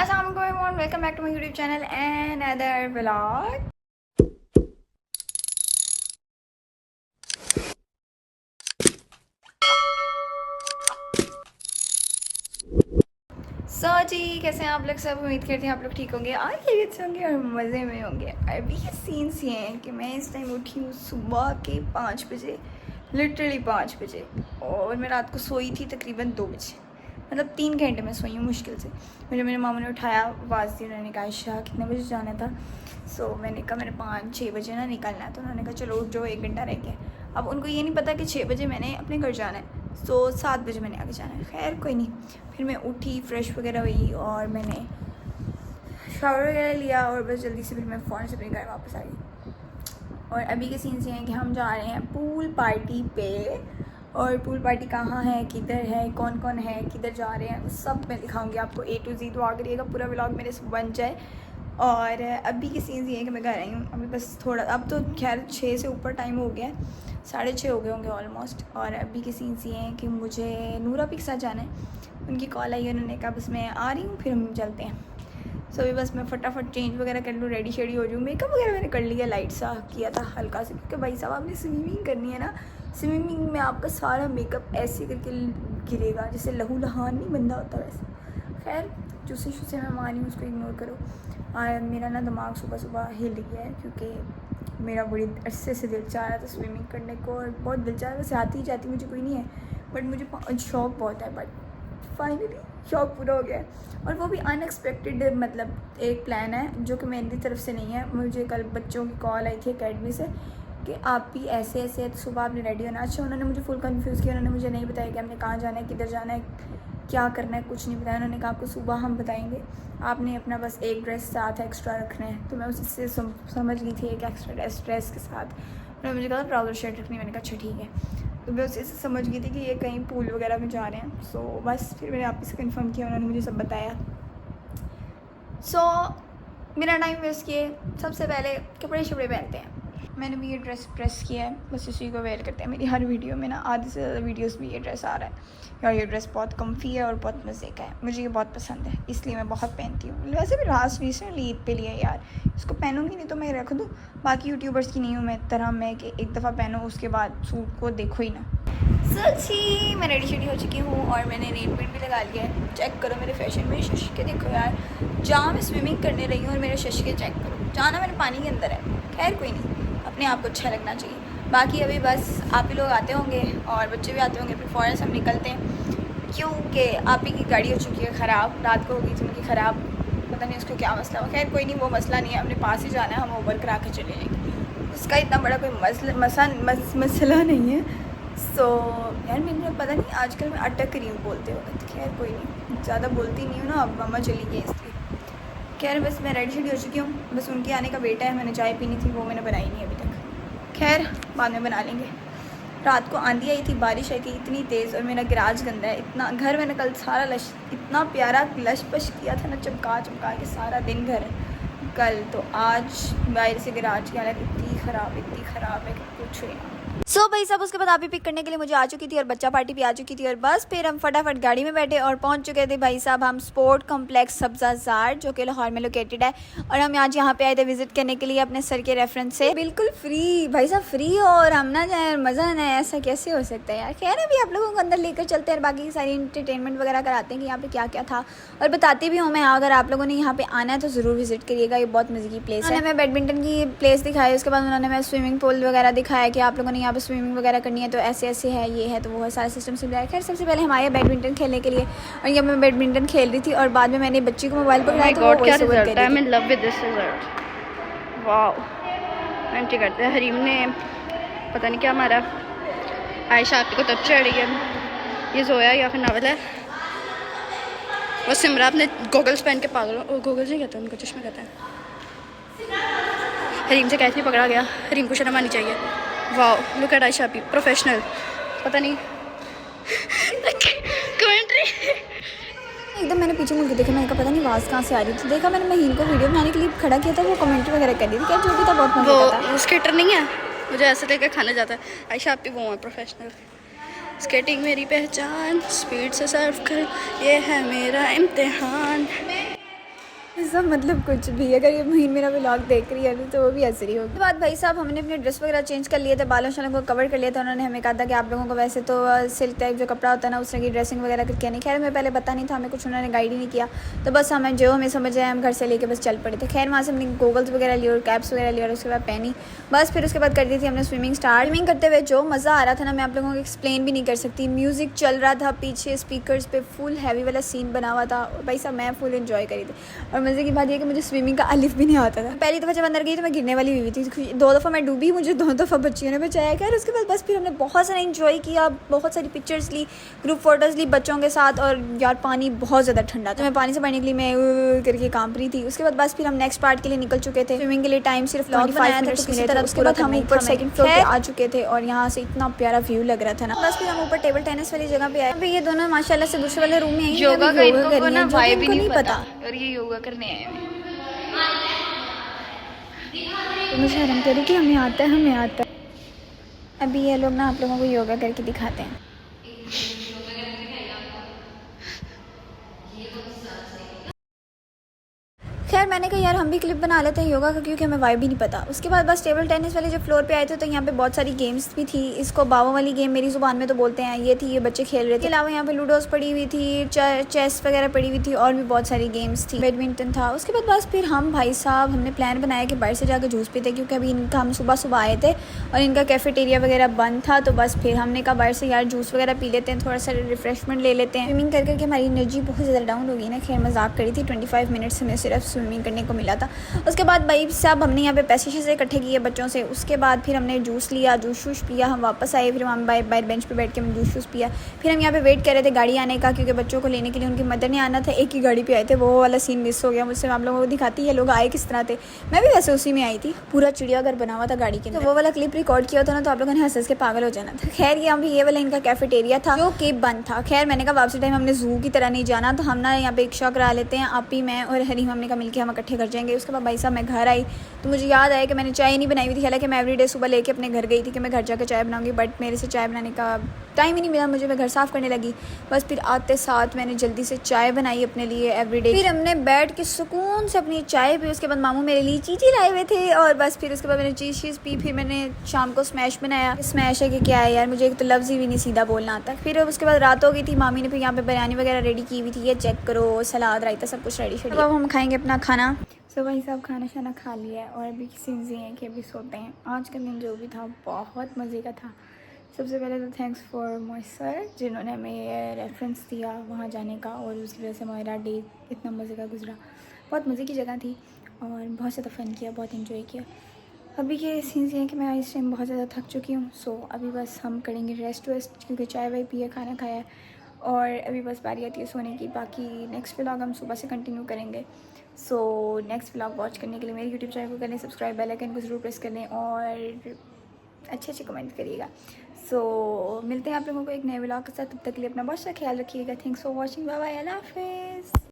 अस्सलाम वालेकुम, welcome back to my YouTube channel and other vlog. जी कैसे हैं आप लोग सब। उम्मीद करते हैं आप लोग ठीक होंगे और खैरियत से होंगे और मज़े में होंगे। अभी के सीन्स ये हैं कि मैं इस टाइम उठी हूँ सुबह के 5 बजे, लिटरली 5 बजे, और मैं रात को सोई थी तकरीबन 2 बजे। मतलब 3 घंटे में सोई हूँ मुश्किल से। मुझे मेरे मामा ने उठाया, आवाज़ दी, उन्होंने कहा आयशा कितने बजे जाना था। मैंने कहा मैंने 5-6 बजे ना निकलना है। तो उन्होंने कहा चलो उठ जाओ, 1 घंटा रह गया। अब उनको ये नहीं पता कि 6 बजे मैंने अपने घर जाना है, 7 बजे मैंने आगे जाना है। खैर कोई नहीं, फिर मैं उठी, फ्रेश वगैरह हुई और मैंने शावर वगैरह लिया और बस जल्दी से फिर मैं फ़ौरन से अपने घर वापस आ गई। और अभी के सीन से हैं कि हम जा रहे हैं पूल पार्टी पे। और पूल पार्टी कहाँ है, किधर है, कौन कौन है, किधर जा रहे हैं, सब मैं दिखाऊंगी आपको A to Z। तो आ करिएगा, पूरा व्लॉग मेरे से बन जाए। और अभी के सीन्स ये हैं कि मैं घर आई हूँ अभी, बस थोड़ा, अब तो खैर 6 से ऊपर टाइम हो गया है, 6:30 हो गए होंगे ऑलमोस्ट। और अभी के सीन्स ये हैं कि मुझे नूरा के साथ जाना है। उनकी कॉल आई है, उन्होंने कहा बस मैं आ रही हूँ, फिर हम चलते हैं। अभी बस मैं फटाफट चेंज वगैरह कर लूँ, रेडी शेडी हो जाऊँ। मेकअप वगैरह मैंने कर लिया, लाइट सा किया था हल्का से, क्योंकि भाई साहब आपने स्विमिंग करनी है ना, स्विमिंग में आपका सारा मेकअप ऐसे करके गिरेगा जैसे लहू लहान नहीं बंदा होता वैसे। खैर जूसे मैं मानी हूँ, उसको इग्नोर करो। मेरा ना दिमाग सुबह सुबह हिल गया है, क्योंकि मेरा बड़ी अरसे से दिल चाह रहा था स्विमिंग करने को, और बहुत दिल चाह रहा, वैसे आती ही जाती मुझे कोई नहीं है, बट मुझे शौक बहुत है। बट फाइनली शौक पूरा हो गया है, और वो भी अनएक्सपेक्टेड, मतलब एक प्लान है जो कि मेरी तरफ से नहीं है। मुझे कल बच्चों की कॉल आई थी अकेडमी से कि आप भी ऐसे ऐसे तो सुबह आपने रेडी होना। अच्छा, उन्होंने मुझे फुल कंफ्यूज़ किया, उन्होंने मुझे नहीं बताया कि हमने कहाँ जाना है, किधर जाना है, क्या करना है, कुछ नहीं बताया। उन्होंने कहा आपको सुबह हम बताएंगे, आपने अपना बस एक ड्रेस साथ एक्स्ट्रा रखना है। तो मैं उससे समझ गई थी एक एक्स्ट्रा ड्रेस के साथ। उन्होंने मुझे कहा ट्राउज़र शर्ट रखनी, मैंने कहा अच्छा ठीक है। तो मैं उसी से समझ गई थी कि ये कहीं पूल वगैरह में जा रहे हैं। बस फिर मैंने आप से कंफर्म किया, उन्होंने मुझे सब बताया। मेरा टाइम वेस्ट किए, सबसे पहले कपड़े शपड़े पहनते हैं। मैंने भी ये ड्रेस प्रेस किया है, बस इसी को वेयर करते हैं। मेरी हर वीडियो में ना आधे से ज़्यादा वीडियोस में ये ड्रेस आ रहा है, और ये ड्रेस बहुत कम्फी है और बहुत मज़े का है, मुझे ये बहुत पसंद है, इसलिए मैं बहुत पहनती हूँ। वैसे भी रिसेंटली ईद पे लिया यार, इसको पहनूंगी नहीं तो मैं रख दूँ। बाकी यूट्यूबर्स की नहीं हूँ मैं तरह, मैं कि एक दफ़ा पहनो उसके बाद सूट को देखो ही ना। जी मैं रेडी शेडी हो चुकी हूँ और मैंने नेल पेंट भी लगा लिया है। चेक करो मेरे फैशन में, शश के देखो यार, जहाँ मैं स्विमिंग करने रही हूँ और मेरे शश के चेक करो, जहाँ ना मैंने पानी के अंदर है। खैर कोई नहीं, अपने आप को अच्छा लगना चाहिए। बाकी अभी बस आप ही लोग आते होंगे और बच्चे भी आते होंगे, फिर फ़ौरन से हम निकलते हैं, क्योंकि आप ही की गाड़ी हो चुकी है ख़राब, रात को होगी थी उनकी ख़राब, पता नहीं उसको क्या मसला हो। खैर कोई नहीं, वो मसला नहीं है, अपने पास ही जाना है, हम ओवर करा के चले जाएंगे, उसका इतना बड़ा कोई मसला नहीं है। यार मैंने पता नहीं आजकल मैं अटक रही हूँ बोलते वक्त। खैर कोई नहीं, ज़्यादा बोलती नहीं हूँ ना, अब मम्मा चली गई इसलिए। खैर बस मैं रेडी शेडी हो चुकी हूँ, बस उनके आने का वेट है। मैंने चाय पीनी थी, वो मैंने बनाई नहीं अभी तक, खैर बाद में बना लेंगे। रात को आंधी आई थी, बारिश आई थी इतनी तेज़, और मेरा गैराज गंदा है इतना। घर मैंने कल सारा इतना प्यारा लश पश किया था ना, चमका चमका के सारा दिन घर कल। तो आज बाहर से गैराज की हालत इतनी ख़राब है कि कुछ ही ना। भाई साहब उसके बाद आप ही पिक करने के लिए मुझे आ चुकी थी, और बच्चा पार्टी भी आ चुकी थी, और बस फिर हम फटाफट गाड़ी में बैठे और पहुंच चुके थे भाई साहब हम स्पोर्ट कॉम्प्लेक्स सब्ज़ाज़ार, जो कि लाहौर में लोकेटेड है। और हम आज यहाँ पे आए थे विजिट करने के लिए अपने सर के रेफरेंस से, बिल्कुल फ्री भाई साहब, फ्री, और हम ना जाए और मज़ा ना आए, ऐसा कैसे हो सकता है यार। खैर अभी आप लोगों को अंदर लेकर चलते हैं और बाकी सारी इंटरटेनमेंट वगैरह कराते हैं कि यहाँ पे क्या क्या था, और बताती भी हूँ मैं। अगर आप लोगों ने यहाँ पे आना है तो ज़रूर विजिट करिएगा, ये बहुत मज़े की प्लेस है। हमें बैडमिंटन की प्लेस दिखाई, उसके बाद उन्होंने हमें स्विमिंग पूल वगैरह दिखाया कि आप लोगों ने यहाँ पे स्विमिंग वगैरह करनी है तो ऐसे ऐसे है, ये है, तो वो है, सारा सिस्टम समझाया। खैर सबसे पहले हम आए बैडमिंटन खेलने के लिए, और ये मैं बैडमिंटन खेल रही थी, और बाद में मैंने बच्ची को मोबाइल पकड़ाया तो वो वॉइस ओवर कर रही थी। I am in love with this result, wow. Entry करते हैं, हरीम ने पता नहीं क्या मारा, आयशा आपकी को तब चढ़ रही है, ये जोया या फिर नावल है, वो सिमरा अपने गॉगल्स पहन के पागल, गॉगल्स नहीं कहते उनको, चश्मे कहते हैं। हरीम से कैसे पकड़ा गया, हरीम को शर्म आनी चाहिए। वाह लुक एट आयशा, प्रोफेशनल, पता नहीं कमेंट्री एकदम। मैंने पीछे मुड़ के देखा, मैंने कहा पता नहीं आवाज़ कहाँ से आ रही थी। देखा मैंने महीन को वीडियो बनाने के लिए खड़ा किया था, वो कमेंट्री वगैरह कर रही थी, क्या जो भी था बहुत मज़ा आता। वो स्केटर नहीं है, मुझे ऐसे लेकर खाना जाता है। आयशा आप वो है प्रोफेशनल, स्केटिंग मेरी पहचान, स्पीड से सर्व कर, ये है मेरा इम्तिहान। सब मतलब कुछ भी, अगर ये महीन मेरा व्लॉग देख रही है तो वो भी हंस रही होगी। बात भाई साहब, हमने अपने ड्रेस वगैरह चेंज कर लिए थे, बालों शालों को कवर कर लिया था। उन्होंने हमें कहा था कि आप लोगों को वैसे तो सिल्क टाइप जो कपड़ा होता है ना उस तरह की ड्रेसिंग वगैरह करके नहीं। खैर हमें पहले पता नहीं था, हमें कुछ उन्होंने गाइड ही नहीं किया, तो बस हमें जो हमें समझ आया हम घर से लेके बस चल पड़े थे। खैर वहाँ से हमने गोगल्स वगैरह लिए और कैप्स वगैरह लिए और उसके बाद पहनी बस। फिर उसके बाद कर दी थी हमने स्विमिंग स्टार्ट। स्विमिंग करते हुए जो मज़ा आ रहा था ना, मैं आप लोगों को एक्सप्लेन भी नहीं कर सकती। म्यूज़िक चल रहा था पीछे स्पीकर्स पे, फुल हैवी वाला सीन बना हुआ था और भाई साहब मैं फुल एंजॉय करी थी। और मज़े की बात यह कि मुझे स्विमिंग का अलिफ भी नहीं आता था। पहली दफ़ा जब अंदर गई तो मैं गिरने वाली हुई थी, 2 दफ़ा मैं डूबी, मुझे 2 दफ़ा बच्चियों ने बचाया। खैर उसके बाद बस फिर हमने बहुत सारा एंजॉय किया, बहुत सारी पिक्चर्स ली, ग्रुप फोटोज़ ली बच्चों के साथ। और यार पानी बहुत ज़्यादा ठंडा था, मैं पानी से बाहर निकली मैं करके कांप रही थी। उसके बाद बस फिर हम नेक्स्ट पार्ट के लिए निकल चुके थे। स्विमिंग के लिए टाइम सिर्फ 5 मिनट्स मिले थे। उसके बाद हम ऊपर सेकंड फ्लोर पे आ चुके थे और यहाँ से इतना प्यारा व्यू लग रहा था ना। बस फिर हम ऊपर टेबल टेनिस वाली जगह पे आए। अभी ये दोनों माशाल्लाह से दूसरे वाले रूम में आई, योगा कर रही हैं, जो इनको नहीं पता और ये योगा करने आए हैं। तो मैं शर्म करूँ कि हमें आता है। अभी ये लोग ना आप लोगों को योगा करके दिखाते हैं। खैर मैंने कहा यार हम भी क्लिप बना लेते हैं योगा का, क्योंकि हमें वाइब भी नहीं पता। उसके बाद बस टेबल टेनिस वाले जो फ्लोर पे आए थे तो यहाँ पे बहुत सारी गेम्स भी थी। इसको बावों वाली गेम मेरी ज़ुबान में तो बोलते हैं, ये थी, ये बच्चे खेल रहे थे। इसके अलावा यहाँ पे लूडोस पड़ी हुई थी, चेस वगैरह पड़ी हुई थी और भी बहुत सारी गेम्स थी, बैडमिंटन था। उसके बाद बस फिर हम भाई साहब हमने प्लान बनाया कि बाहर से जाकर जूस पीते, क्योंकि अभी इनका हम सुबह आए थे और इनका कैफेटेरिया वगैरह बंद था। तो बस फिर हमने कहा बाहर से यार जूस वगैरह पी लेते हैं, थोड़ा सा रिफ्रेशमेंट ले लेते हैं। स्विमिंग कर करके हमारी एनर्जी बहुत ज़्यादा डाउन हो गई ना। खैर मजाक करी थी, 25 मिनट्स हमें सिर्फ स्विमिंग करने को मिला था। उसके बाद भाई साहब हमने यहाँ पे पैसे शैसे इकट्ठे किए बच्चों से। उसके बाद फिर हमने जूस लिया, जूस पिया, हम वापस आए। फिर हम बाहर बेंच पे बैठ के हमने जूस पिया। फिर हम यहाँ पे वेट कर रहे थे गाड़ी आने का, क्योंकि बच्चों को लेने के लिए उनकी मदर ने आना था। एक ही गाड़ी पे आए थे, वो वाला सीन मिस हो गया मुझसे। आप लोगों को दिखाती है लोग आए किस तरह थे। मैं भी वैसे उसी में आई थी, पूरा चिड़ियाघर बना हुआ था गाड़ी के, तो वो वाला क्लिप रिकॉर्ड किया था ना, तो आप लोगों ने हंस के पागल हो जाना था। खैर ये वाला इनका कैफेटेरिया था जो कि बंद था। खैर मैंने कहा वापसी टाइम हमने जू की तरह नहीं जाना, तो हम ना यहाँ पे रिक्शा करा लेते हैं, आप ही मैं और हरी मम्मी का मिलकर हम इकट्ठे कर जाएंगे। उसके बाद भाई साहब मैं घर आई तो मुझे याद आया कि मैंने चाय नहीं बनाई हुई थी। हालांकि मैं एवरीडे सुबह लेके अपने घर गई थी कि मैं घर जाकर चाय बनाऊंगी, बट मेरे से चाय बनाने का टाइम ही नहीं मिला मुझे। मैं घर साफ़ करने लगी, बस फिर आते साथ मैंने जल्दी से चाय बनाई अपने लिए एवरीडे। फिर हमने बैठ के सुकून से अपनी चाय पी। उसके बाद मामू मेरे लिए चीज़ी लाए हुए थे और बस फिर उसके बाद मैंने चीज़ पी। फिर मैंने शाम को स्मैश बनाया। स्मैश है कि क्या है यार, मुझे एक तो लफ्ज़ ही नहीं सीधा बोलना आता। फिर उसके बाद रात हो गई थी, मामी ने फिर यहाँ पे बिरयानी वगैरह रेडी की हुई थी, ये चेक करो, सलाद रायता सब कुछ रेडी। अब हम खाएंगे अपना खाना। सो भाई साहब खाना शाना खा लिया है और अभी सीन्स ये हैं कि अभी सोते हैं। आज का दिन जो भी था बहुत मज़े का था। सबसे पहले तो थैंक्स फॉर माय सर जिन्होंने हमें ये रेफरेंस दिया वहाँ जाने का, और उसकी वजह से हमारा डे इतना मज़े का गुजरा। बहुत मज़े की जगह थी और बहुत ज़्यादा फ़न किया, बहुत इन्जॉय किया। अभी के सीन्स ये हैं कि मैं इस टाइम बहुत ज़्यादा थक चुकी हूँ। सो अभी बस हम करेंगे रेस्ट वेस्ट, क्योंकि चाय वाय पिए, खाना खाया है और अभी बस बारी आती है सोने की। बाकी नेक्स्ट व्लॉग हम सुबह से कंटिन्यू करेंगे। सो नेक्स्ट व्लॉग वॉच करने के लिए मेरे यूट्यूब चैनल को कर लें सब्सक्राइब, बेल आइकन को ज़रूर प्रेस कर लें और अच्छे कमेंट करिएगा। सो मिलते हैं आप लोगों को एक नए व्लॉग के साथ। तब तक के लिए अपना बहुत सा ख्याल रखिएगा। Thanks for watching, bye bye, अल्लाह हाफिज़।